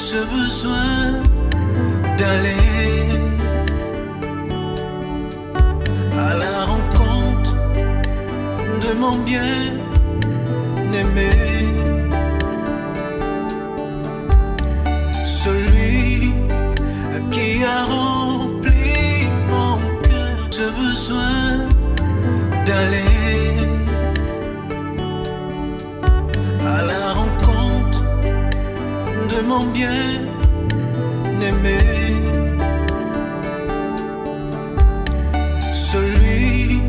ce besoin d'aller à la rencontre de mon bien-aimé, celui qui a rempli mon cœur, ce besoin d'aller à la rencontre de mon bien-aimé, celui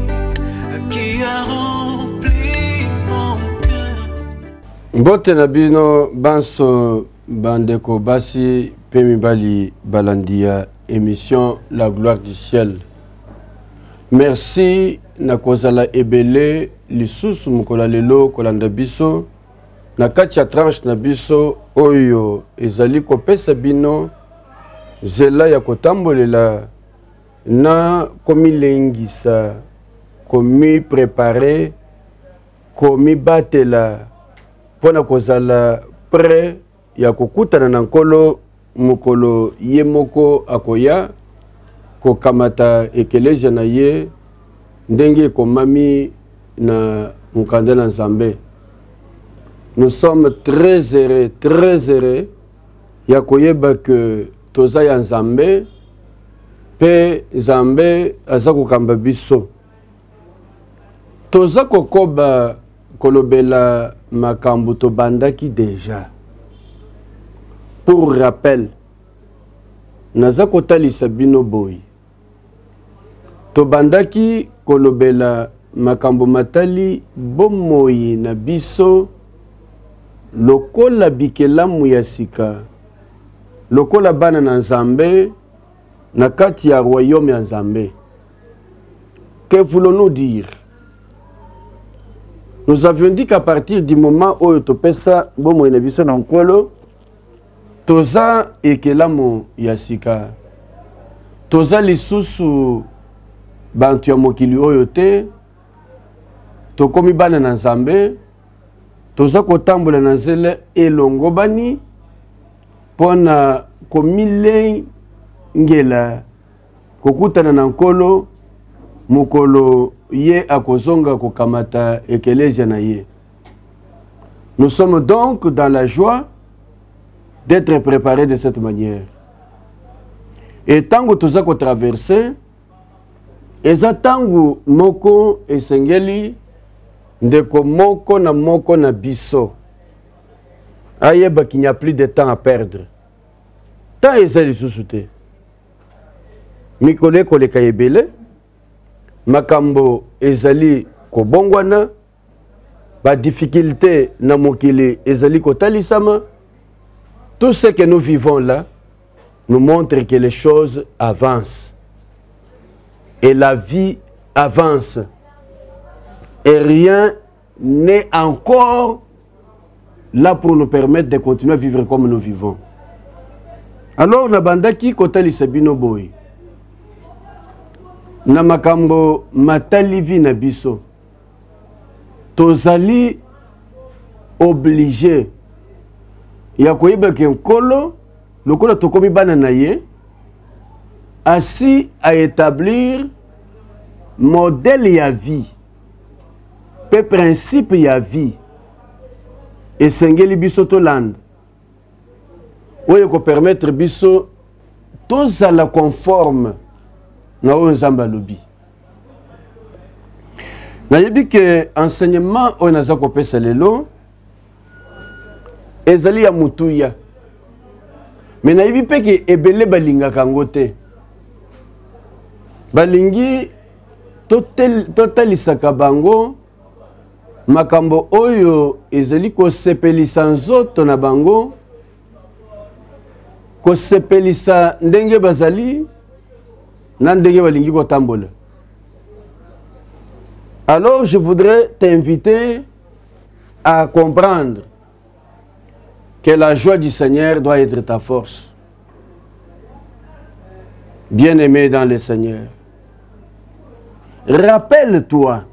qui a rempli mon cœur. Mbote na bino banso bandeko basi pemibali balandia émission La gloire du ciel. Merci na kozala ebele lisusu mukola lelo kolanda biso na kati ya tranche na biso oyo ezali kopesa bino zela ya kotambolela na komilengisa komi préparer komi batela pona kozala prêt ya kokutana na nkolo mukolo ye moko akoya kokamata ekelesia na ye ndenge komami na mukanda na Nzambe. Nous sommes très heureux ya koyeba que toza ya Nzambe pe Nzambe aza kokamba biso. Toza kokoba kolobela makambo tobandaki déjà. Pour rappel, naza kotalisa bino boy. Tobandaki kolobela makambo matali bomoi na biso lokola bikelamu ya sika, lokola bana na Nzambe na kati ya royaume ya Nzambe. Que voulons-nous dire? Nous avions dit qu'à partir du moment où topesa bomoi na biso na nkolo, toza ekelamu ya sika, toza lisusu bantu ya mokili oyo te, tokomi bana na Nzambe, toza kotambola na nzela elongo bani pona komilengela kokutana na nkolo mukolo ye akozonga kokamata ekelesia na ye. Nous sommes donc dans la joie d'être préparés de cette manière. Et tango toza ko traverser, eza tango moko esengeli ndeko moko na biso ayeba qu'il n'y a plus de temps à perdre. Tant ezali lisusu te. Mikolo ekoleka ebele, makambo ezali kobongwana, ba difficulté na mokili ezali kotalisama. Tout ce que nous vivons là nous montre que les choses avancent. Et la vie avance. Et rien n'est encore là pour nous permettre de continuer à vivre comme nous vivons. Alors, nabandaki kotali sabino boy. Na makambo matali vi na biso. Tozali obligé. Ya koyeba ke nkolo, lokola tokomi bana na ye, asi à établir modèle ya vie. Pe principe ya vie esengeli biso tolanda oyo ko permettre biso tozala conforme na oyo Nzambe alobi. Nayebi ke enseignement oyo naza kopesa lelo ezali ya mutuya, me nayebi pe ke ebele balingaka yango te. Balingi totalisaka bango makambo oyo ezali kosepelisa nzoto na bango, kosepelisa ndenge bazali na ndenge balingi kotambola. Alors je voudrais t'inviter à comprendre que la joie du Seigneur doit être ta force. Bien-aimé dans le Seigneur, rappelle-toi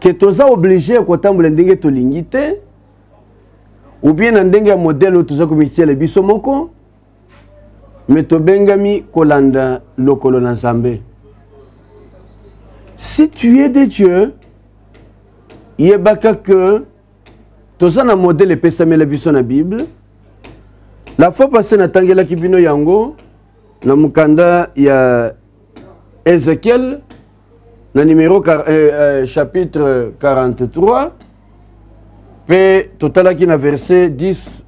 que tu es obligé de kotambola ndenge tolingi te ou bien na ndenge ya modèle oyo toza komitiyela biso moko me tobengami kolanda lokolo na Nzambe. Si tu es de Dieu, yebaka que toza na modèle epesamela biso na Bible. La fois passée natangelaki bino yango na mukanda ya Ézéchiel na numéro chapitre 43 pe totalaki na verset 10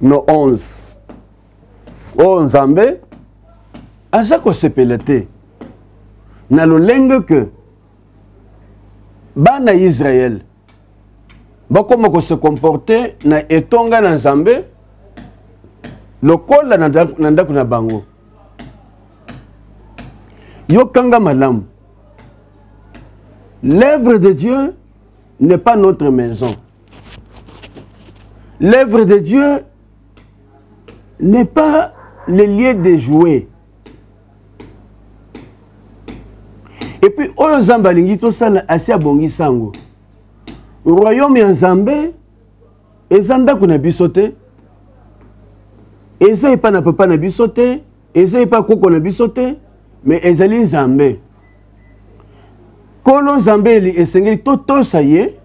no 11. O Nzambe aza kosepela te na lolenge ke bana Israël bakoma ko se comporter na etonga na Nzambe lokola na ndako na bango. Yokanga malamu. L'œuvre de Dieu n'est pas notre maison. L'œuvre de Dieu n'est pas le lieu de jouer. Et puis, oyo Nzambe alingi tosala asi abongi sango. Royaume ya Nzambe eza ndako na biso te. Eza epa na papa na biso te. Eza epa koko na biso te. Mais ezali Nzambe. Kolo Nzambe eli esengeli totosa ye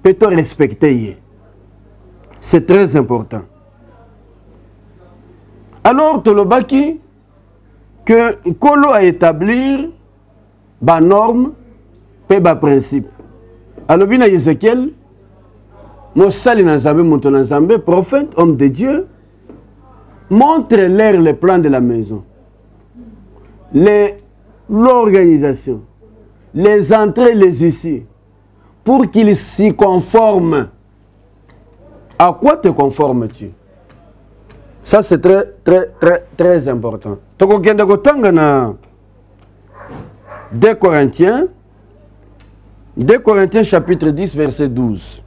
pe to respecter ye. C'est très important. Alors tolobaki que Kolo a établir ba norme pe ba principe. Alobi na Ézéchiel mosali na Nzambe moto na Nzambe prophète homme de Dieu montre-leur le plan de la maison, l'organisation, les entrées, les issues, pour qu'ils s'y conforment. À quoi te conformes-tu? Ça c'est très très très très important. Tokokenda kotanga na 2 Corinthiens chapitre 10 verset 12.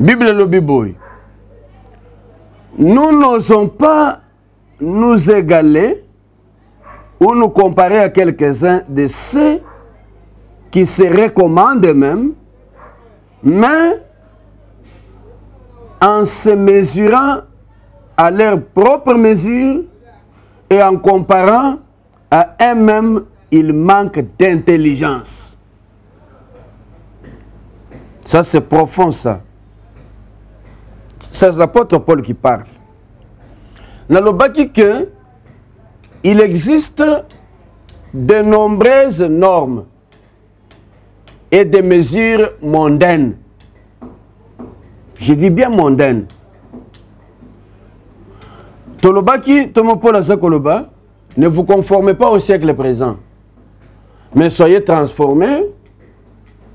Bible lobi boy. Nous n'osons pas nous égaler ou nous comparer à quelques-uns de ceux qui se recommandent eux-mêmes, mais en se mesurant à leur propre mesure et en comparant à eux-mêmes, ils manquent d'intelligence. Ça, c'est profond, ça. C'est l'apôtre Paul qui parle. Nalobaki que il existe de nombreuses normes et des mesures mondaines. Je dis bien mondaines. Tolobaki, Tomopola Zakoloba, ne vous conformez pas au siècle présent, mais soyez transformés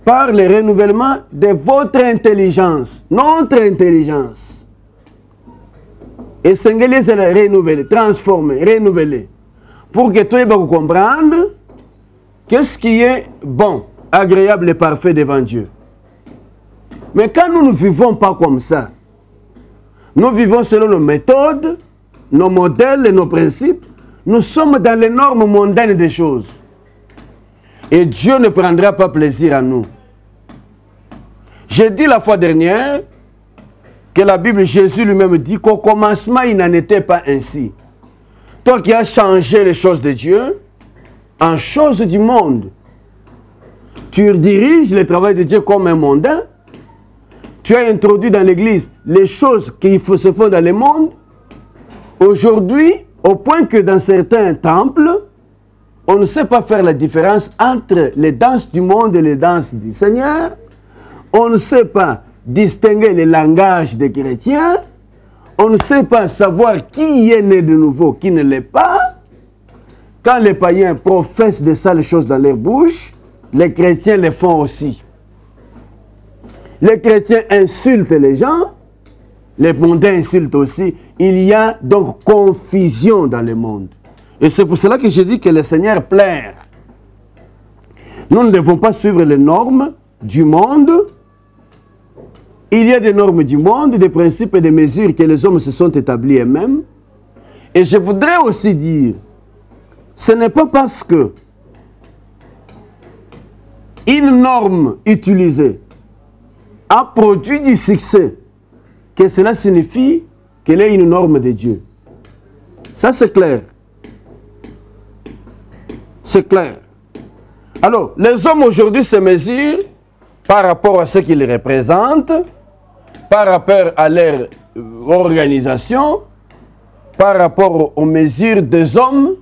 par le renouvellement de votre intelligence, notre intelligence. Et Sengeli, c'est la renouveler, transformer, renouveler. Pour que toi, tu comprendre qu'est-ce qui est bon, agréable et parfait devant Dieu. Mais quand nous ne vivons pas comme ça, nous vivons selon nos méthodes, nos modèles et nos principes, nous sommes dans les normes mondaines des choses. Et Dieu ne prendra pas plaisir à nous. J'ai dit la fois dernière que la Bible, Jésus lui-même dit qu'au commencement, il n'en était pas ainsi. Toi qui as changé les choses de Dieu en choses du monde, tu diriges le travail de Dieu comme un mondain. Tu as introduit dans l'Église les choses qui se font dans le monde. Aujourd'hui, au point que dans certains temples, on ne sait pas faire la différence entre les danses du monde et les danses du Seigneur. On ne sait pas distinguer les langages des chrétiens. On ne sait pas savoir qui est né de nouveau, qui ne l'est pas. Quand les païens professent de sales choses dans leur bouche, les chrétiens les font aussi. Les chrétiens insultent les gens, les mondains insultent aussi. Il y a donc confusion dans le monde. Et c'est pour cela que je dis que le Seigneur plaire. Nous ne devons pas suivre les normes du monde. Il y a des normes du monde, des principes et des mesures que les hommes se sont établis eux-mêmes. Et je voudrais aussi dire, ce n'est pas parce que une norme utilisée a produit du succès, que cela signifie qu'elle est une norme de Dieu. Ça, c'est clair. C'est clair. Alors, les hommes aujourd'hui se mesurent par rapport à ce qu'ils représentent, par rapport à leur organisation, par rapport aux mesures des hommes,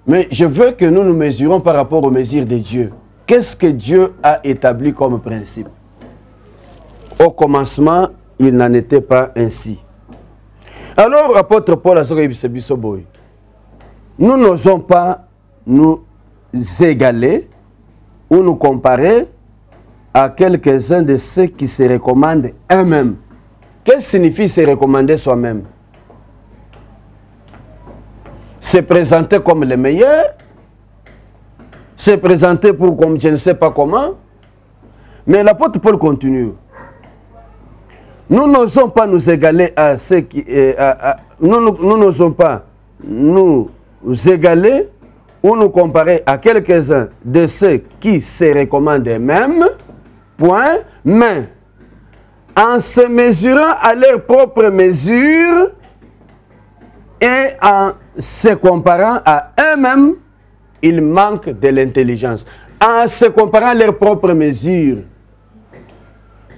mais je veux que nous nous mesurons par rapport aux mesures de Dieu. Qu'est-ce que Dieu a établi comme principe? Au commencement, il n'en était pas ainsi. Alors, l'apôtre Paul a dit, nous n'osons pas nous égaler ou nous comparer à quelques-uns de ceux qui se recommandent eux-mêmes. Qu'est-ce que signifie se recommander soi-même? Se présenter comme le meilleur, se présenter pour comme je ne sais pas comment. Mais l'apôtre Paul continue. Nous n'osons pas nous égaler à ceux qui... nous n'osons pas nous égaler ou nous comparer à quelques-uns de ceux qui se recommandent eux-mêmes, point, mais en se mesurant à leur propre mesure et en se comparant à eux-mêmes, ils manquent de l'intelligence. En se comparant à leur propre mesure,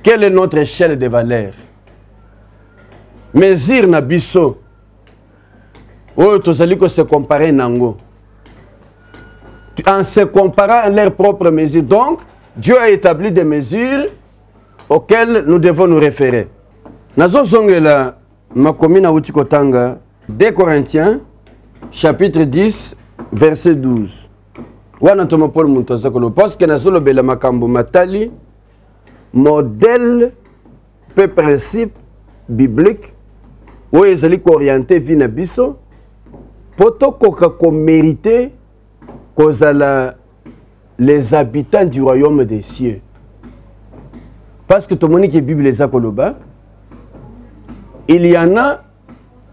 quelle est notre échelle de valeur? Mesure na biso. Oh, tozali ko se comparer nango. En se comparant à leur propre mesure. Donc, Dieu a établi des mesures auxquelles nous devons nous référer. Nazo zongela makomi na uti kotanga 2 Corinthiens chapitre 10 verset 12. Wana toma Paul muntoza kolo parce que nazo lobela makambo matali modèle peu principe biblique où ezali ko orienter vie na biso poto koka ko mériter kozala les habitants du royaume des cieux. Parce que tout le monde qui est Bible les akoloba, il y en a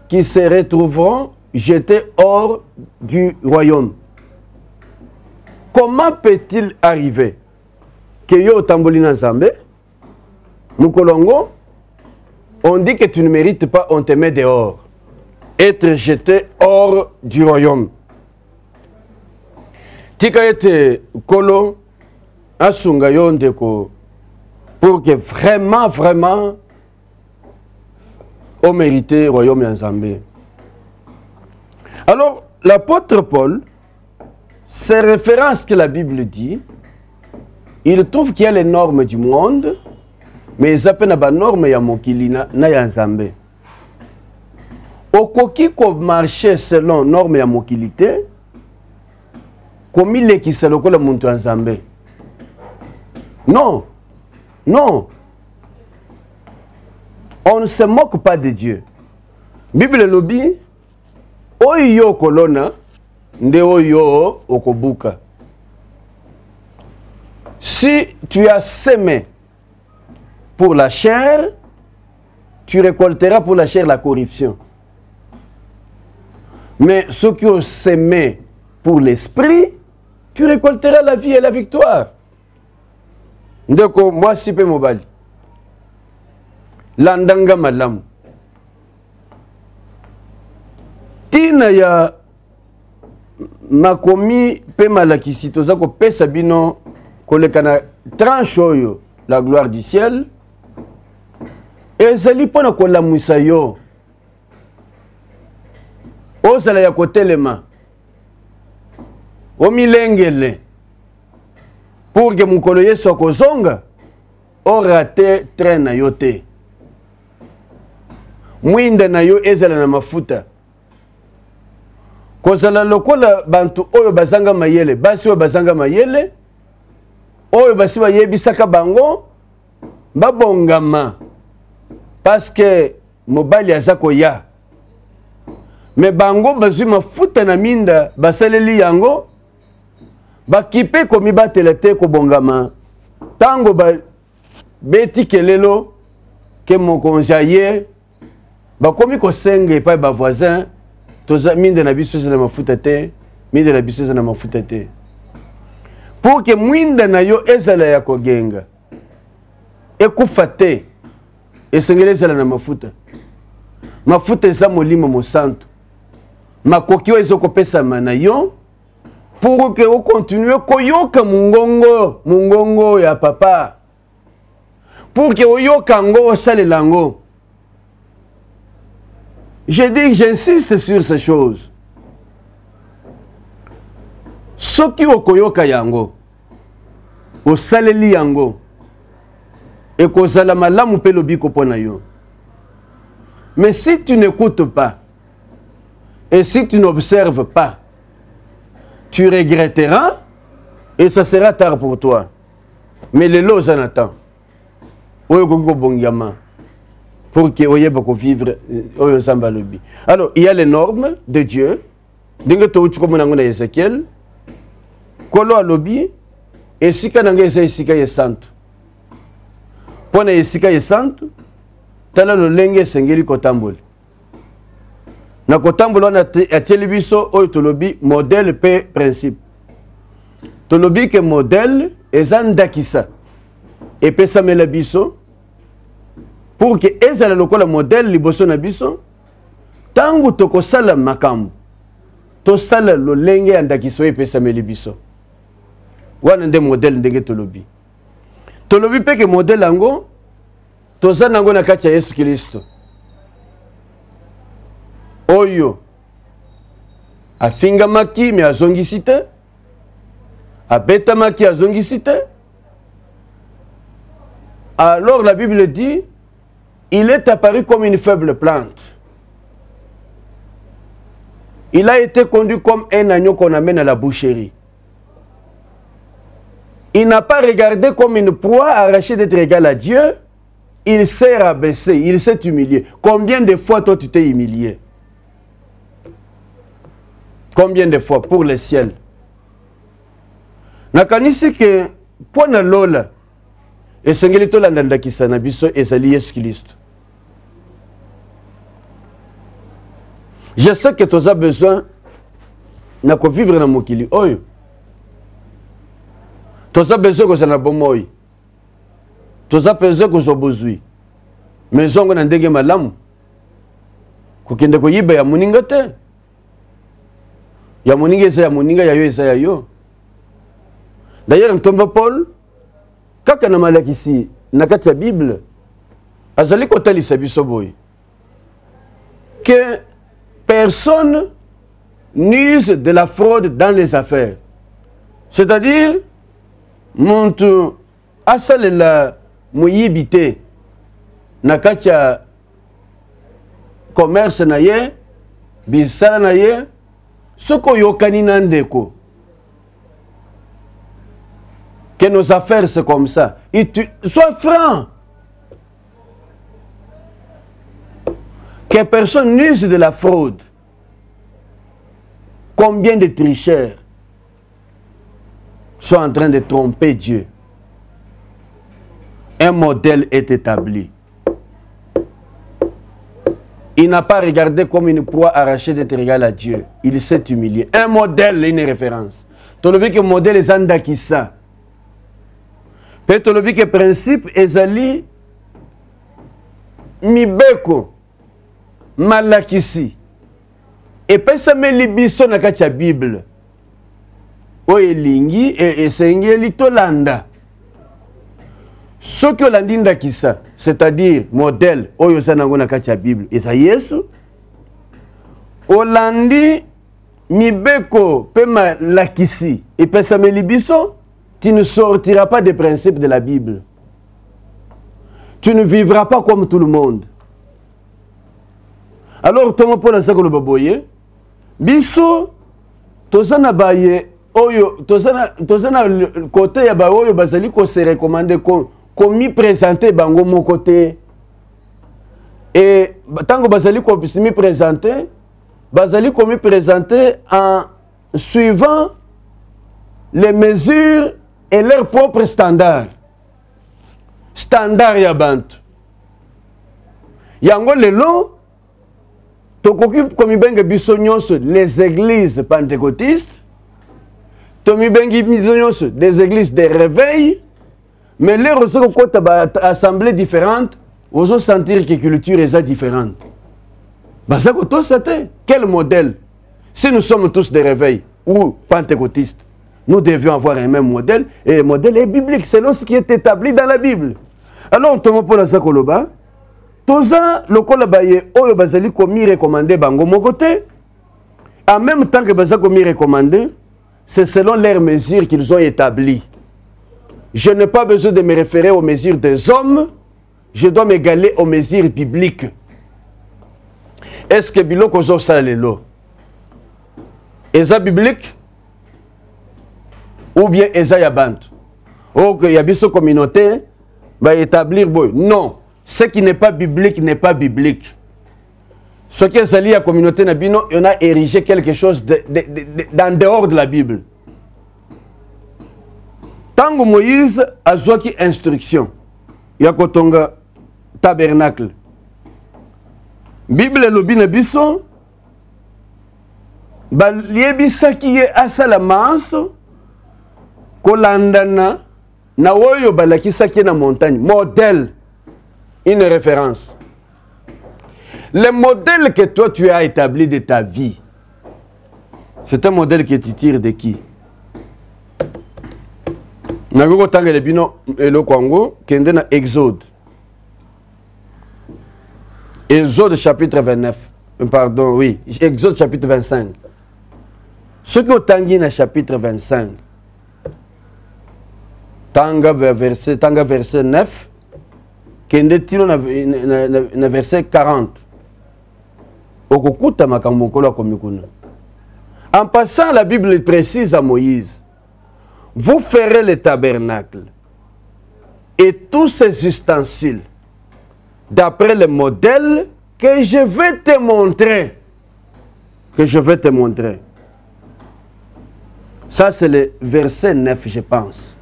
qui se retrouveront jetés hors du royaume. Comment peut-il arriver que yo tambolina Zambé, Mukolongo, on dit que tu ne mérites pas, on te met dehors. Être jeté hors du royaume. Tika ete kolo asunga yo ndeko pour que vraiment on mérite le royaume en Zambie. Alors l'apôtre Paul, se référant à ce que la Bible dit, il trouve qu'il y a les normes du monde, mais ils appellent les normes ya mokili na ya Nzambe. Okoki ko marcher selon normes ya mokilité, comme il est qui se le colle muntu Nzambe. Non, non. On ne se moque pas de Dieu. Bible lobi, oyo kolona, nde oyo okobuka. Si tu as semé pour la chair, tu récolteras pour la chair la corruption. Mais ceux qui ont semé pour l'esprit, tu récolteras la vie et la victoire. Donc, moi, si peu mobile. Landanga malamu. Tina ya makomi pe malakisi tozako pesa bino kolekana tranche oyo la gloire du ciel. Ezali pona kolamwisa yo. Ozala ya kotelema. Omilengele. Pour que mukolo yeso kozonga, orate train na yo te. Mwinda na yo ezala na mafuta. Kozala lokola bantu oyo bazanga mayele, basi oyo bazanga mayele, oyo basi bayebisaka bango, babongama. Parce que mobali azako ya. Mais bango bazui mafuta na minda, basaleli yango, bakipe komi batelete ko bongama. Tango ba beti kelelo, ke mokonja ye, bakomi ko senge pa ba voisin, toza minde na biso na mafuta te, minde na biso na mafuta te. pour que mwinda na yo ezala ya kogenga ekufa te esengeli ezala na mafuta. Mafuta eza molimo mosantu makoki oyo ezokopesama na yo pour que o continue koyoka mungongo ya papa, pour que oyoka ngo osalela ngo. Je dis, j'insiste sur ces choses. Soki okoyoka yango osaleli yango ekozala malamu pe lobiko pona yo. Mais si tu n'écoutes pas et si tu n'observes pas, tu regretteras et ça sera tard pour toi. Mais les lots en attendent. Pour que vous puissiez vivre. Alors, il y a les normes de Dieu. Comme on a Ezekiel, Kolo a lobby, et si on a Esika est santo. Pour na Esika est santo, tala le lenge sengeli kotamboli. Na kotambolo na atelibiso oyo tolobi modèle pe principe. Tolobi ke modèle ezandakisa et pesa mela biso pour que ezala lokola modèle liboso na biso tangu tokosala makambo tosala lo lenge andakiso e pesa mela biso wana nde modèle ndenge tolobi pe ke modèle ango tozana ngo na kati ya Yesu Kristo oyo afingamaki me azongisi te, abetamaki azongisi te. Alors la Bible dit, il est apparu comme une faible plante. Il a été conduit comme un agneau qu'on amène à la boucherie. Il n'a pas regardé comme une proie arrachée d'être égal à Dieu. Il s'est rabaissé, il s'est humilié. Combien de fois toi tu t'es humilié? Combien de fois pour le ciel? Nakanisi que pour na lola et sengeli to landanda kisana biso ezali Yesu Christ. Je sais que tu as besoin de vivre dans mokili oyo. Tu as besoin de na bomoi. Tu as besoin de zobozui. Mais zongo na ndenge malamu. Kokende ko yiba ya muninga te. Ya muninga eza ya muninga ya yo eza ya yo. D'ailleurs, Ntomba Paul, kaka na malakisi na kati ya Bible, azali kotalisa biso boy. Que personne n'use de la fraude dans les affaires. C'est-à-dire, muntu asalela muyibite na kati ya commerce na ye, bisala na ye, soko yokani na ndeko. Que nos affaires c'est comme ça. Sois franc. Que personne n'use de la fraude. Combien de tricheurs sont en train de tromper Dieu? Un modèle est établi. Il n'a pas regardé comme une proie arrachée d'être égal à Dieu. Il s'est humilié. Un modèle, une référence. Tu as vu que le modèle est Andakissa. Peut-être que le principe ezali mibeko malakisi et pesa meli biso na kati ya Bible o elingi e esengeli tolanda soki olandi ndakisa, c'est-à-dire modèle oyo sanango na kati ya Bible eza Yesu, olandi mibeko pe malakisi e pesa meli biso, tu ne sortiras pas des principes de la Bible. Tu ne vivras pas comme tout le monde. Alors, Thomas Paul a dit que le baboye, biso, tozana baye, oyo, tozana côté ya ba oyo bazali ko se recommander comme mi présenter bango mon côté. Et tango bazali ko mi présenter, bazali ko mi présenter en suivant les mesures et leurs propres standards. Standard ya bantu. Yango lelo, tokoki komi benga biso nyonso les églises pentecôtistes, Tomi bengi des églises de réveil, mais les ressources assemblées différentes, vous allez sentir que la culture est différente. Quel modèle? Si nous sommes tous des réveils ou pentecôtistes, nous devions avoir un même modèle, et le modèle est biblique, selon ce qui est établi dans la Bible. Alors, on pour la Sakoloba, Toza, le Kolabaye, Oyo Bazali, comme recommandé, Bango Mokote, en même temps que Bazako mi recommandé, c'est selon leurs mesures qu'ils ont établies. Je n'ai pas besoin de me référer aux mesures des hommes, je dois m'égaler aux mesures bibliques. Est-ce que Biloko Zo Salelo est biblique ou bien est Yabant? Oh, il y a une communauté va établir. Non, ce qui n'est pas biblique n'est pas biblique. Ce qui est lié à la communauté Nabino, on a érigé quelque chose d'en dehors de la Bible. Tant que Moïse a joué instruction, il y a Kotonga tabernacle. Bible lobine biso, baliebisa qui est à Salamance, kolandana, na woyo balakisa qui est na montagne, modèle, une référence. Le modèle que toi tu as établi de ta vie, c'est un modèle que tu tires de qui? Nago tanga le bino elo kwango kende na Exode. Exode chapitre 29. Pardon, oui. Exode chapitre 25. Ce qui est tangi na chapitre 25. Tanga verset 9. Kende tiro na verset 40. Okukuta makamokolo komikuna. En passant, la Bible précise à Moïse, vous ferez le tabernacle et tous ses ustensiles d'après le modèle que je vais te montrer. Que je vais te montrer. Ça, c'est le verset 9, je pense.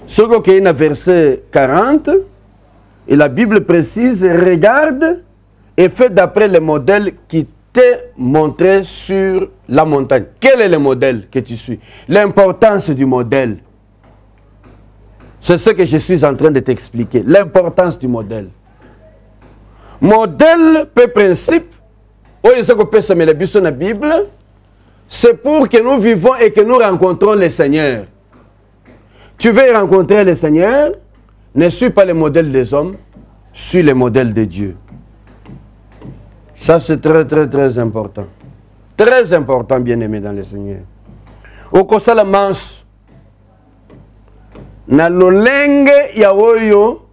Ce qui est dans verset 40, et la Bible précise, regarde et fais d'après le modèle qui t'est montré sur la montagne. Quel est le modèle que tu suis? L'importance du modèle. C'est ce que je suis en train de t'expliquer. L'importance du modèle. Modèle, peu principe, la Bible, c'est pour que nous vivons et que nous rencontrons le Seigneur. Tu veux rencontrer le Seigneur, ne suis pas le modèle des hommes, suis le modèle de Dieu. Ça, c'est très, très, très important. Très important, bien-aimé dans le Seigneur. Au kosala manche, na lolenge ya oyo,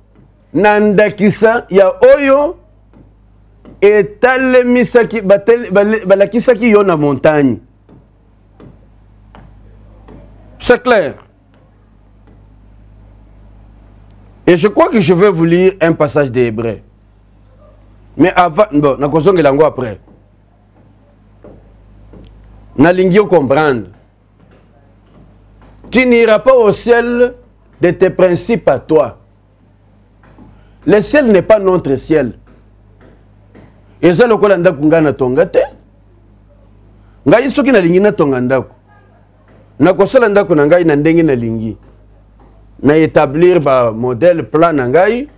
nandakisa ya oyo, etalemisaki balakisaki yo na montagne. C'est clair. Et je crois que je vais vous lire un passage des Hébreux. Mais avant, bon, na kozonge lango après. Na lingio comprendre. Tu n'iras pas au ciel de tes principes à toi. Le ciel n'est pas notre ciel. Et ça, le kolanda kungana tongate. Ngai soki na lingi na tongandako. Na kosala ndako na ngai na ndenge na lingi. Na établir ba modèle plan na ngai.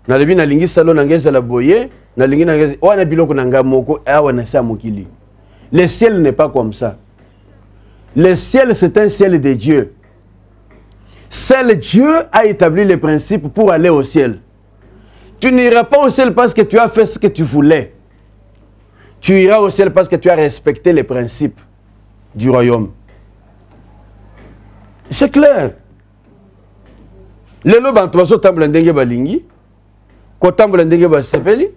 Na lebi na lingi salo na ngai la boye. Na lingi na ngai wana biloko na ngai moko awa na sa mokili. Le ciel n'est pas comme ça. Le ciel, c'est un ciel de Dieu. Seul Dieu a établi les principes pour aller au ciel. Tu n'iras pas au ciel parce que tu as fait ce que tu voulais. Tu iras au ciel parce que tu as respecté les principes du royaume. C'est clair. Lelo bantuaso tambula ndenge balingi, ko tambula ndenge basepeli,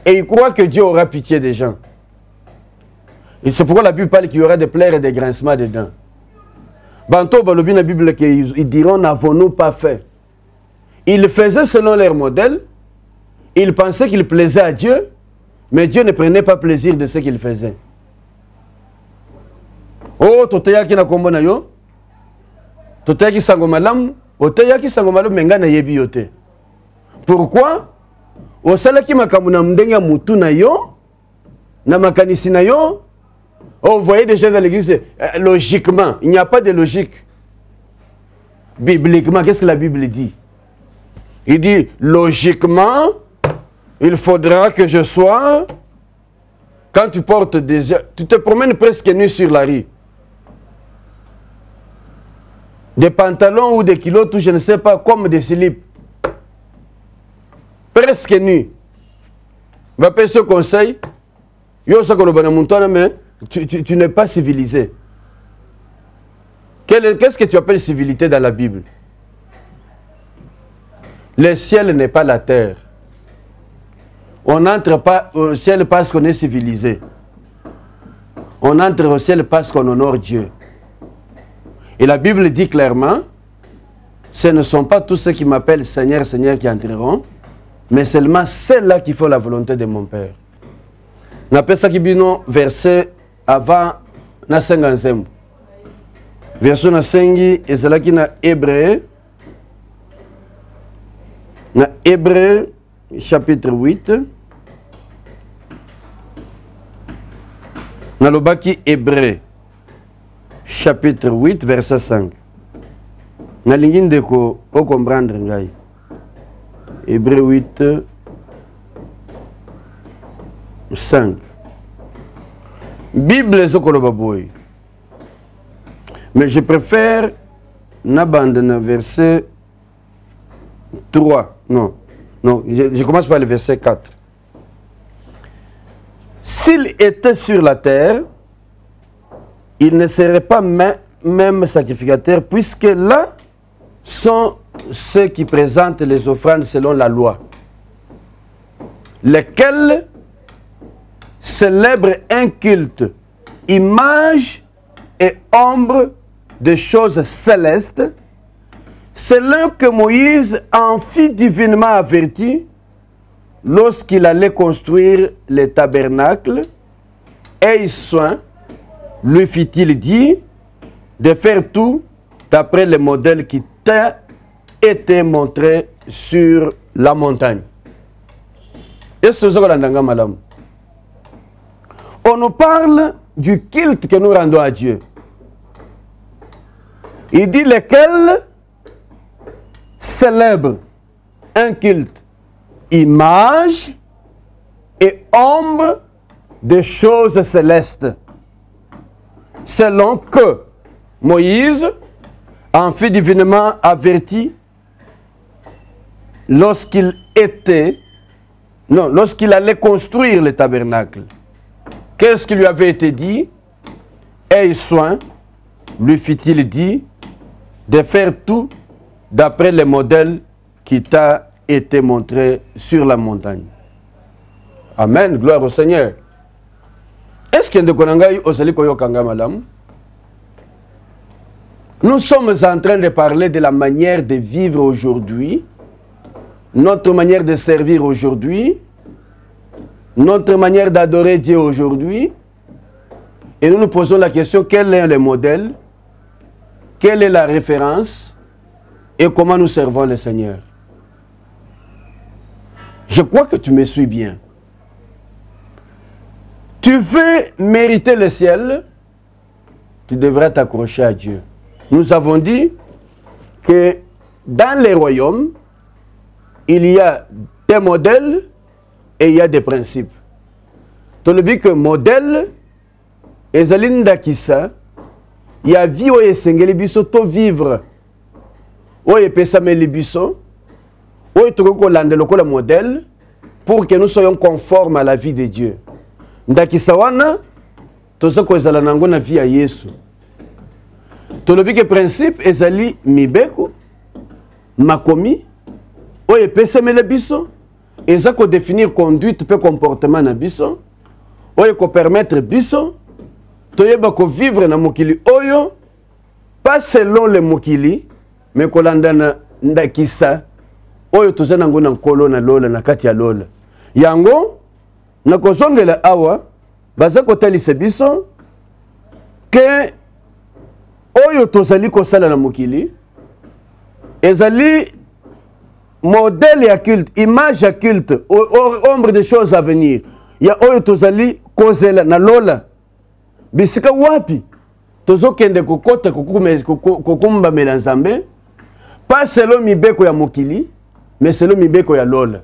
et il croit que Dieu aura pitié des gens. Et c'est pourquoi la Bible parle qu'il y aura des pleurs et des grincements dedans. Banto balobi na Bible qu'ils diront n'avons-nous pas fait. Ils faisaient selon leur modèle, ils pensaient qu'ils plaisaient à Dieu, mais Dieu ne prenait pas plaisir de ce qu'ils faisaient. Oh, toteyaki na kombo na yo, toteyaki sango malamu, oteyaki sango malamu menga na yebi yote. Pourquoi? Osalaki makambo na ndenge ya mutu na yo, na makanisi na yo, Oh, vous voyez des gens dans l'église, logiquement, il n'y a pas de logique. Bibliquement, qu'est-ce que la Bible dit? Il dit, logiquement, il faudra que je sois, quand tu portes tu te promènes presque nu sur la rue. Des pantalons ou des kilos, tout je ne sais pas, comme des slips. Presque nu. Va payer ce conseil. Mais tu n'es pas civilisé. Qu'est-ce que tu appelles civilité dans la Bible? Le ciel n'est pas la terre. On n'entre pas au ciel parce qu'on est civilisé. On entre au ciel parce qu'on honore Dieu. Et la Bible dit clairement, ce ne sont pas tous ceux qui m'appellent Seigneur, Seigneur qui entreront, mais seulement ceux-là qui font la volonté de mon Père. On appelle ça qui bino verset avant na 55. Verset na 5 et c'est là qui na Hébreu. Na Hébreu chapitre 8. Na lobaki Hébreu chapitre 8 verset 5. Na lingi ndeko o comprendre ngai. Hébreu 8 5. Bible zokoloba boy. Mais je préfère n'abandonner verset 3. Non, je commence par le verset 4. S'il était sur la terre, il ne serait pas même sacrificateur, puisque là sont ceux qui présentent les offrandes selon la loi, lesquels célèbrent un culte, image et ombre de choses célestes, selon que Moïse en fit divinement averti lorsqu'il allait construire le tabernacle. Aie soin, lui fit-il dit, de faire tout d'après le modèle qui t'a été montré sur la montagne. On nous parle du culte que nous rendons à Dieu. Il dit lesquels célèbrent un culte, image et ombre des choses célestes, selon que Moïse en fit divinement averti lorsqu'il allait construire le tabernacle. Qu'est-ce qui lui avait été dit? Aie soin, lui fit-il dit, de faire tout d'après le modèle qui t'a été montré sur la montagne. Amen, gloire au Seigneur. Est-ce qu'il y a de Nous sommes en train de parler de la manière de vivre aujourd'hui, notre manière de servir aujourd'hui, notre manière d'adorer Dieu aujourd'hui. Et nous nous posons la question, quel est le modèle? Quelle est la référence? Et comment nous servons le Seigneur? Je crois que tu me suis bien. Tu veux mériter le ciel, tu devrais t'accrocher à Dieu. Nous avons dit que dans les royaumes, il y a des modèles et il y a des principes. Tu le dis que modèle, ezalinda kisa, il y a vie où esengeli biso to vivre. Où epesame libiso, où etoko lande lokola modèle pour que nous soyons conformes à la vie de Dieu. Ndakisa wana tozo ko ezala nango na vie ya Yesu. To le dis que principe ezali mibeko makomi où epesame libiso. Et ça qu'on définir conduite peu comportement na biso, oyo ko permettre biso toyeba ko vivre na mokili oyo pas selon le mokili mais ko landana ndakisa oyo tozana ngo na nkolo na lola na kati ya lola yango na kozongela awa baza ko talisa biso ke oyo tozali ko sala na mokili ezali modèle ya culte, image ya culte, ombre de choses à venir. Il y a oyo tozali kozela na lola. bisika wapi tozokende kokota kokumba mela nzambe pas selon mibeko ya mokili mais selon mibeko ya lola.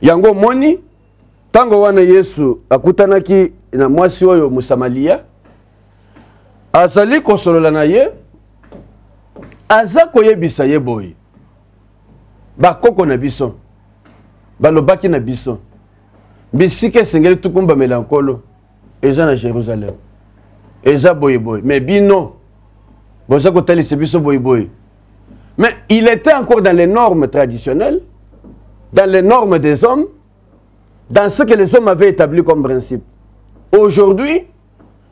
Yango moni tango wana Yesu akutanaki na mwasi oyo Musamalia azali kosolola na ye aza koyebisa ye boye bakoko na biso balobaki na biso bisika esengeli tukumba melankolo eza na Jérusalem eza boye boye mais bino boza kotalisa biso boye boye. Mais il était encore dans les normes traditionnelles, dans les normes des hommes, dans ce que les hommes avaient établi comme principe. Aujourd'hui,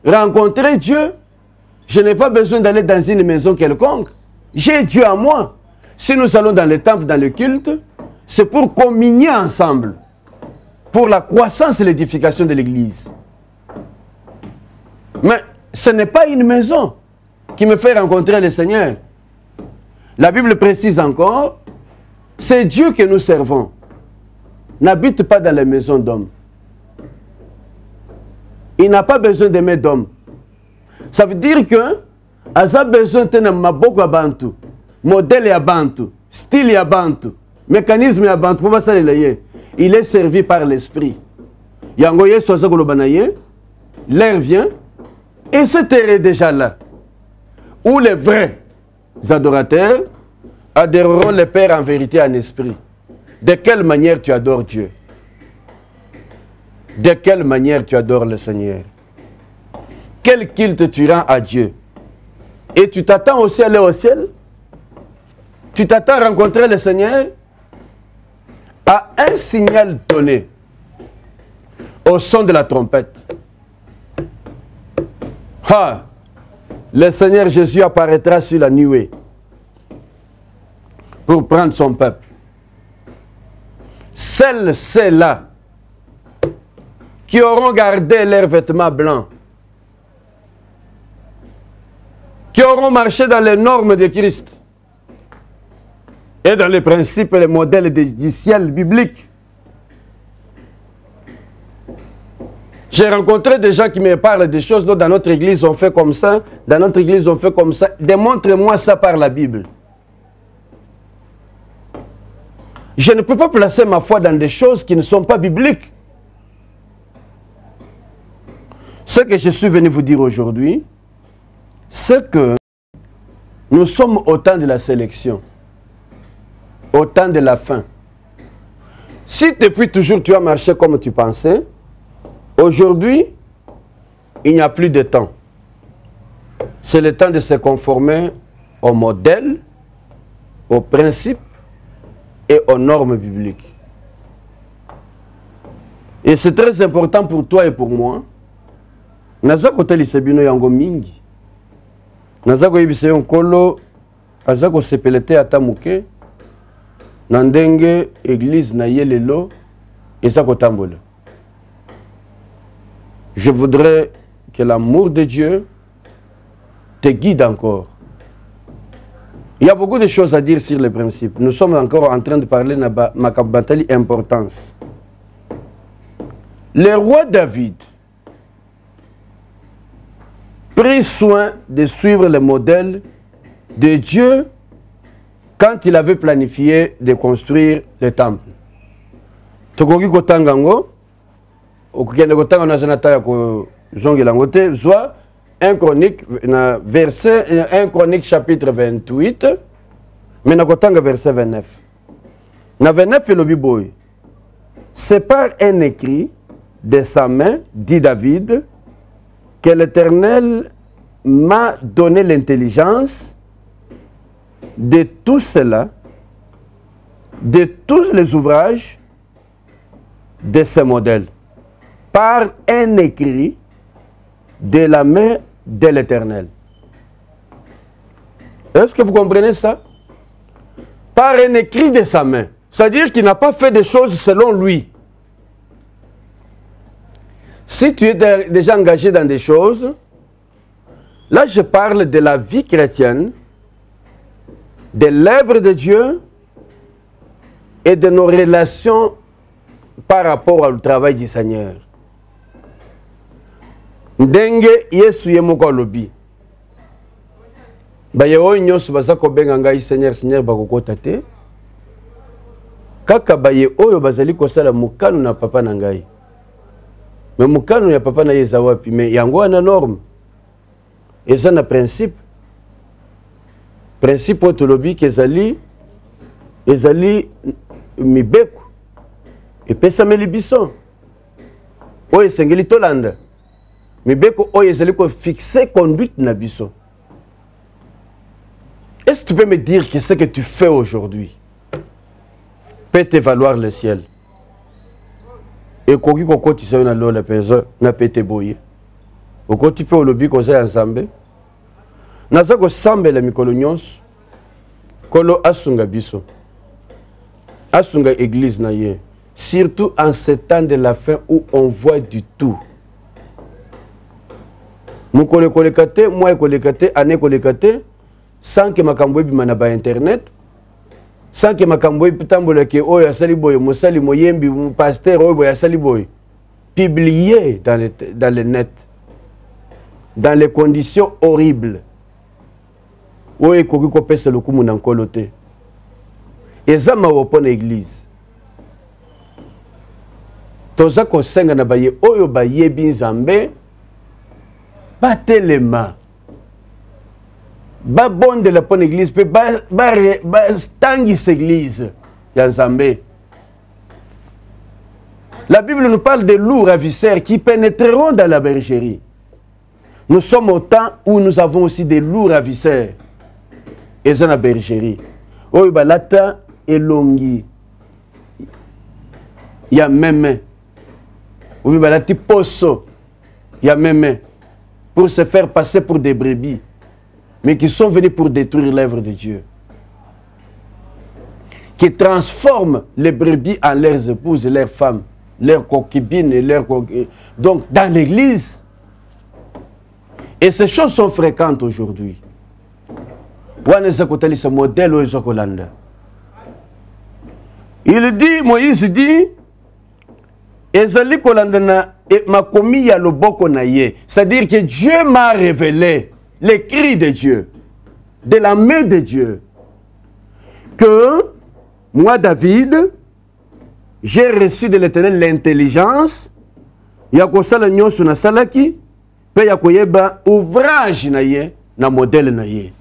rencontrer Dieu, je n'ai pas besoin d'aller dans une maison quelconque. J'ai Dieu à moi. Si nous allons dans les temples, dans le culte, c'est pour communier ensemble, pour la croissance et l'édification de l'Église. Mais ce n'est pas une maison qui me fait rencontrer le Seigneur. La Bible précise encore, c'est Dieu que nous servons. N'habite pas dans les maisons d'hommes. Il n'a pas besoin d'aimer d'hommes. Ça veut dire que, il a besoin de maboko abantu, modèle ya bantu, style ya bantu, mécanisme ya bantu. Il est servi par l'esprit. Yango Yesu azakolobanayé, l'air vient, et ce terre est déjà là, où les vrais adorateurs adoreront le Père en vérité en esprit. De quelle manière tu adores Dieu? De quelle manière tu adores le Seigneur? Quel culte tu rends à Dieu? Et tu t'attends aussi à aller au ciel? Tu t'attends à rencontrer le Seigneur? À un signal donné, au son de la trompette. Ah! Le Seigneur Jésus apparaîtra sur la nuée pour prendre son peuple. Celles-là qui auront gardé leurs vêtements blancs, qui auront marché dans les normes de Christ et dans les principes et les modèles du ciel biblique. J'ai rencontré des gens qui me parlent des choses dont dans notre église on fait comme ça, dans notre église on fait comme ça. Démontre-moi ça par la Bible. Je ne peux pas placer ma foi dans des choses qui ne sont pas bibliques. Ce que je suis venu vous dire aujourd'hui, c'est que nous sommes au temps de la sélection, au temps de la fin. Si depuis toujours tu as marché comme tu pensais, aujourd'hui, il n'y a plus de temps. C'est le temps de se conformer au modèle, aux principes et aux normes bibliques. Et c'est très important pour toi et pour moi. Naza kote lisebino yango mingi. Naza koyebisa yo nkolo aza kosepelete ata muke na ndenge église na ye lelo eza kotambola. Je voudrais que l'amour de Dieu te guide encore. Il y a beaucoup de choses à dire sur les principes. Nous sommes encore en train de parler de ma importance. Le roi David prit soin de suivre le modèle de Dieu quand il avait planifié de construire le temple. Tokoki kotangango, okukende kotanga na zanata ya ko zongela ngote, soit 1 Chronique, verset 1 Chronique chapitre 28, mais na kotanga verset 29. Na 29 le biboy. C'est par un écrit de sa main, dit David, que l'Éternel m'a donné l'intelligence de tout cela, de tous les ouvrages de ce modèle, par un écrit de la main de l'Éternel. Est-ce que vous comprenez ça? Par un écrit de sa main. C'est-à-dire qu'il n'a pas fait des choses selon lui. Si tu es déjà engagé dans des choses, là je parle de la vie chrétienne, de l'œuvre de Dieu et de nos relations par rapport au travail du Seigneur. ndenge Yesu ye moko alobi baye oyo nyonso baza kobenga ngai Seigneur Seigneur bakokota te kaka baye oyo bazali kosala mokano na papa na ngai mais mokano ya papa na ye eza wapi mais yango wana norme eza na principe oyo tolobi ke ezali mibeko epesameli biso oyo esengeli tolanda mibeko oyo ezali kofixe conduite na biso. Est-ce que tu peux me dire que ce que tu fais aujourd'hui peut te valoir le ciel? Et koki kokoti sa na lola penza na pete boye. Okoti pe olobi ko za ensemble. Naza ko sambela mikolo nyonso. Kolo asunga biso. Asunga église na ye. Surtout en ce temps de la fin où on voit du tout. Mukole kolekate, moi kolekate, ane kolekate. Sans que makambo ebima na ba internet, sans que makambo epitambola ke oyo asali boye mosali moyembi pasteur oyo boye asali boye publié dans le net dans les conditions horribles oyo koki kopesa lokumu na nkolo te eza mawa pona église toza kosenga na baye oyo bayebi nzambe batelema ba bonde la bonne église peut ba stangis église Yanzambe. La Bible nous parle de loups ravisseurs qui pénétreront dans la bergerie. Nous sommes au temps où nous avons aussi des loups ravisseurs et dans la bergerie. Oyo balata elongi ya meme. Oyo balati poso ya meme pour se faire passer pour des brebis. Mais qui sont venus pour détruire l'œuvre de Dieu. Qui transforment les brebis en leurs épouses et leurs femmes, leurs concubines et leurs concubines. Donc, dans l'église. Et ces choses sont fréquentes aujourd'hui. Il dit, Moïse dit, c'est-à-dire que Dieu m'a révélé les cris de Dieu, de la main de Dieu, que moi, David, j'ai reçu de l'Éternel l'intelligence, yakosala nyonso na salaki, pe yakoyeba ouvrage na ye, na modèle na ye.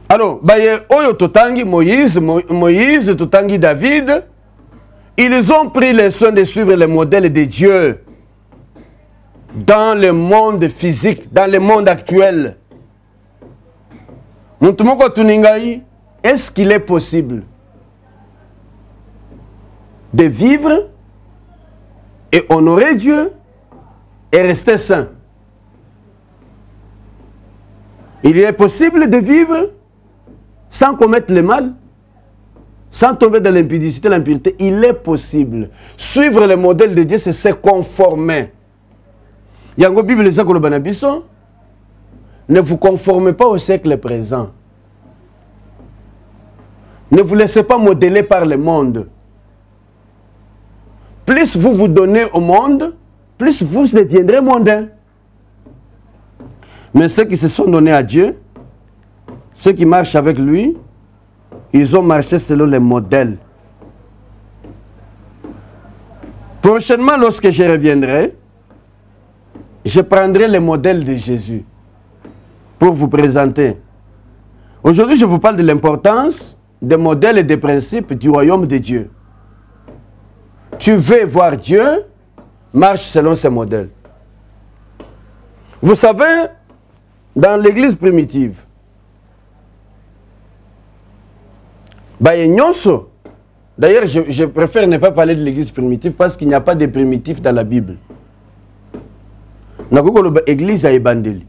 Alors, baye oyo totangi Moïse totangi David, ils ont pris le soin de suivre le modèle de Dieu dans le monde physique, dans le monde actuel. Est-ce qu'il est possible de vivre et honorer Dieu et rester saint? Il est possible de vivre sans commettre le mal, sans tomber dans l'impudicité, l'impureté. Il est possible. Suivre le modèle de Dieu, c'est se conformer. Yango Bible ne vous conformez pas au siècle présent. Ne vous laissez pas modeler par le monde. Plus vous vous donnez au monde, plus vous deviendrez mondains. Mais ceux qui se sont donnés à Dieu, ceux qui marchent avec lui, ils ont marché selon les modèles. Prochainement, lorsque je reviendrai, je prendrai le modèle de Jésus pour vous présenter. Aujourd'hui, je vous parle de l'importance des modèles et des principes du royaume de Dieu. Tu veux voir Dieu, marche selon ces modèles. Vous savez, dans l'église primitive, d'ailleurs, je préfère ne pas parler de l'église primitive parce qu'il n'y a pas de primitif dans la Bible. L'église a évangélisé.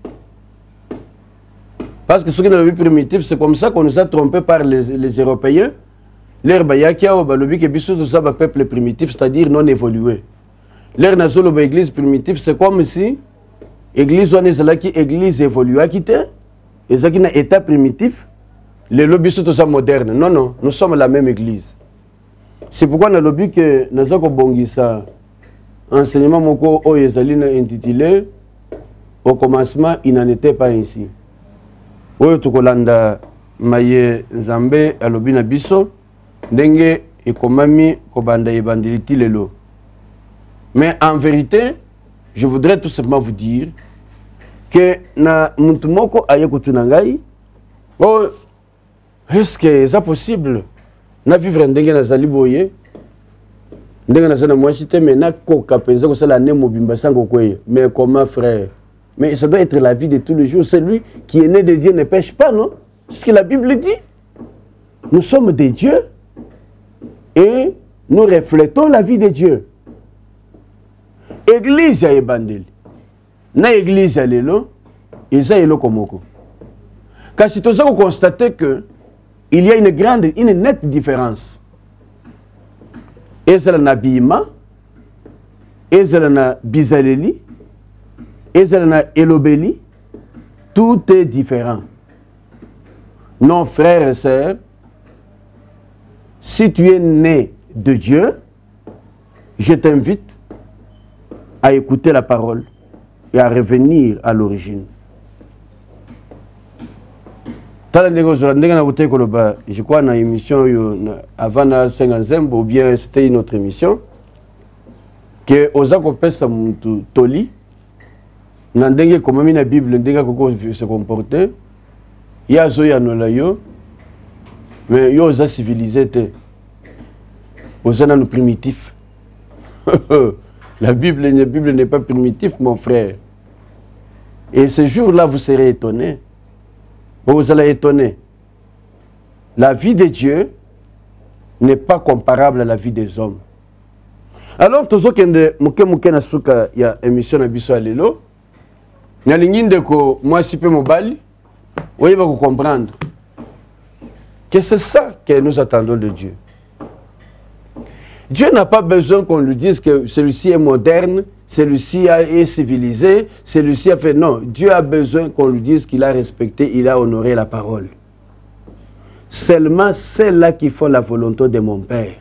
Parce que ce qui est dans la vie primitive, c'est comme ça qu'on nous a trompés par les Européens. L'air bayakia ou balobi que biso tout ça peuple primitif, c'est-à-dire non évolué. L'air nazolo ba église primitive, c'est comme si église on est là qui église évolue à quitter et ça qui n'a état primitif, les lobbies tout ça moderne. Non non, nous sommes la même église. C'est pourquoi dans le lobby que nous avons bongisa enseignement moko oyo ezali intitulé au commencement il n'en était pas ainsi. Oyo tukolanda maye Nzambe alobi na biso ndenge ekomami kobanda ebandeli ti lelo. Mais en vérité, je voudrais tout simplement vous dire que na muntu moko aye kutuna ngai, oh, est-ce que c'est possible na vivre ndenge nazali boye ndenge nazana mwasi te mais na koka penza ko sala ne mobimba sango kweye. Mais comment frère? Mais ça doit être la vie de tous les jours. Celui qui est né de Dieu ne pêche pas, non? C'est ce que la Bible dit. Nous sommes des dieux et nous reflétons la vie de Dieu. Église ya ebandeli. Na église ya lelo, eza eloko moko. Car si tu as constaté que il y a une nette différence. Ezala na bima, ezala na bizaleli, ezala na elobeli, tout est différent. Non, frères et sœurs, si tu es né de Dieu, je t'invite à écouter la parole et à revenir à l'origine. Je crois dans l'émission avant la 50e, ou bien c'était une autre émission, que Ozako pesa muntu toli, nandenge komami na Bible ndenge koko se comporter, ya zo ya nola yo, mais yo oza civilisé te. Oza na primitif. La Bible n'est pas primitif, mon frère. Et ce jour-là, vous serez étonnés. Vous allez étonner. La vie de Dieu n'est pas comparable à la vie des hommes. Alors, tous ceux qui ont une émission à Bisso Alelo, il y a des gens moi si peu mobile, vous allez comprendre que c'est ça que nous attendons de Dieu. Dieu n'a pas besoin qu'on lui dise que celui-ci est moderne, celui-ci est civilisé, celui-ci a fait... Non, Dieu a besoin qu'on lui dise qu'il a respecté, il a honoré la parole. Seulement celles-là qui font la volonté de mon Père.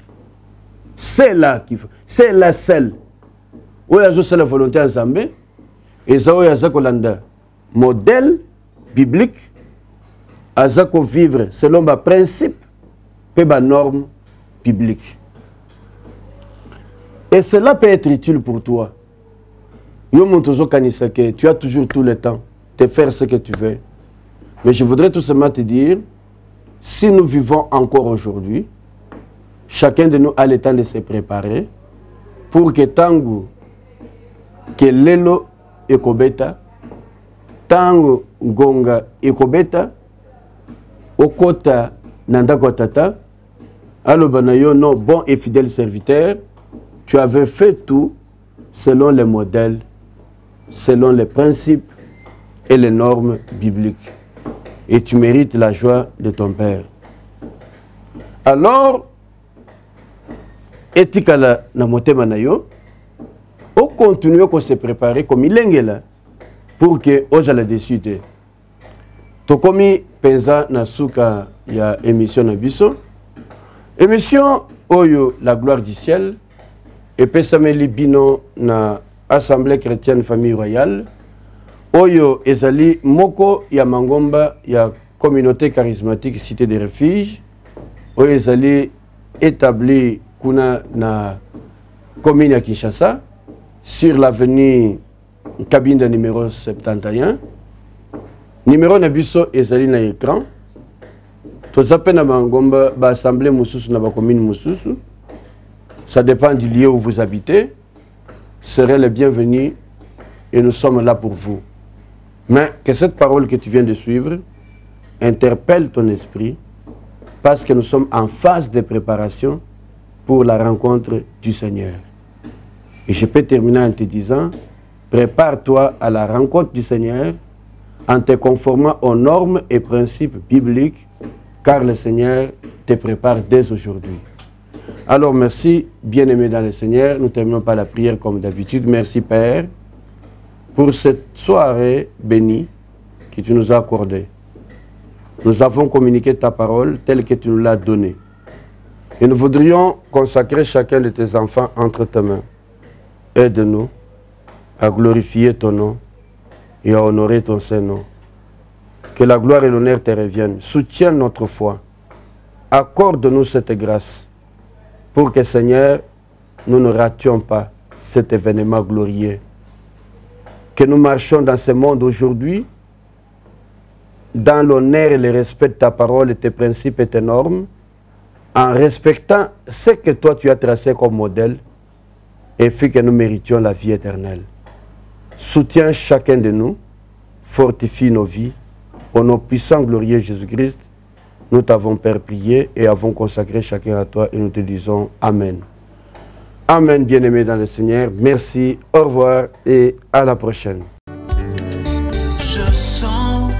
Celles-là qui font... Celles-là, celles. Où il y a la volonté ensemble, et ça, il y a modèle biblique, à vivre selon les principes et les normes bibliques. Et cela peut être utile pour toi. Tu as toujours tout le temps de faire ce que tu veux. Mais je voudrais tout simplement te dire, si nous vivons encore aujourd'hui, chacun de nous a le temps de se préparer pour que tango que lelo ekobeta, tango gonga ekobeta, okota nandako tata, alobanayo non bon et fidèle serviteur, tu avais fait tout selon les modèles, selon les principes et les normes bibliques. Et tu mérites la joie de ton Père. Alors, etikala na motema na yo, on continue à se préparer comme il est pour que oja la décide. Tokomi penza na suka ya émission na biso. Émission Oyo la gloire du ciel. Et pesameli bino na Assemblée chrétienne famille royale. Oyo ezali moko ya mangomba ya communauté charismatique cité des refuges. Oyo ezali établi kuna na commune ya Kinshasa sur l'avenue Kabinda numéro 71. Numéro na biso ezali na écran. Tozape na mangomba ba assemblée mususu na ba commune mususu. Ça dépend du lieu où vous habitez. Serez les bienvenus et nous sommes là pour vous. Mais que cette parole que tu viens de suivre interpelle ton esprit parce que nous sommes en phase de préparation pour la rencontre du Seigneur. Et je peux terminer en te disant, prépare-toi à la rencontre du Seigneur en te conformant aux normes et principes bibliques car le Seigneur te prépare dès aujourd'hui. Alors merci, bien-aimés dans le Seigneur. Nous terminons par la prière comme d'habitude. Merci Père pour cette soirée bénie que tu nous as accordée. Nous avons communiqué ta parole telle que tu nous l'as donnée. Et nous voudrions consacrer chacun de tes enfants entre tes mains. Aide-nous à glorifier ton nom et à honorer ton Saint-Nom. Que la gloire et l'honneur te reviennent. Soutiens notre foi. Accorde-nous cette grâce pour que, Seigneur, nous ne rations pas cet événement glorieux. Que nous marchions dans ce monde aujourd'hui dans l'honneur et le respect de ta parole et tes principes et tes normes, en respectant ce que toi tu as tracé comme modèle, et fait que nous méritions la vie éternelle. Soutiens chacun de nous, fortifie nos vies, au nom puissant, glorieux Jésus-Christ, nous t'avons Père prié et avons consacré chacun à toi et nous te disons Amen. Amen, bien-aimés dans le Seigneur. Merci, au revoir et à la prochaine. Je sens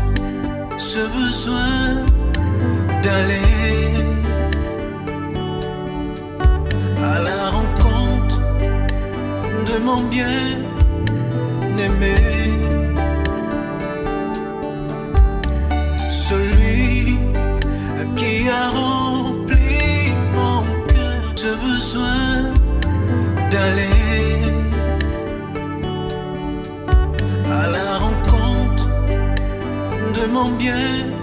ce besoin d'aller à la rencontre de mon bien-aimé, celui qui a rempli mon cœur. Ce besoin d'aller à la rencontre de mon bien-aimé.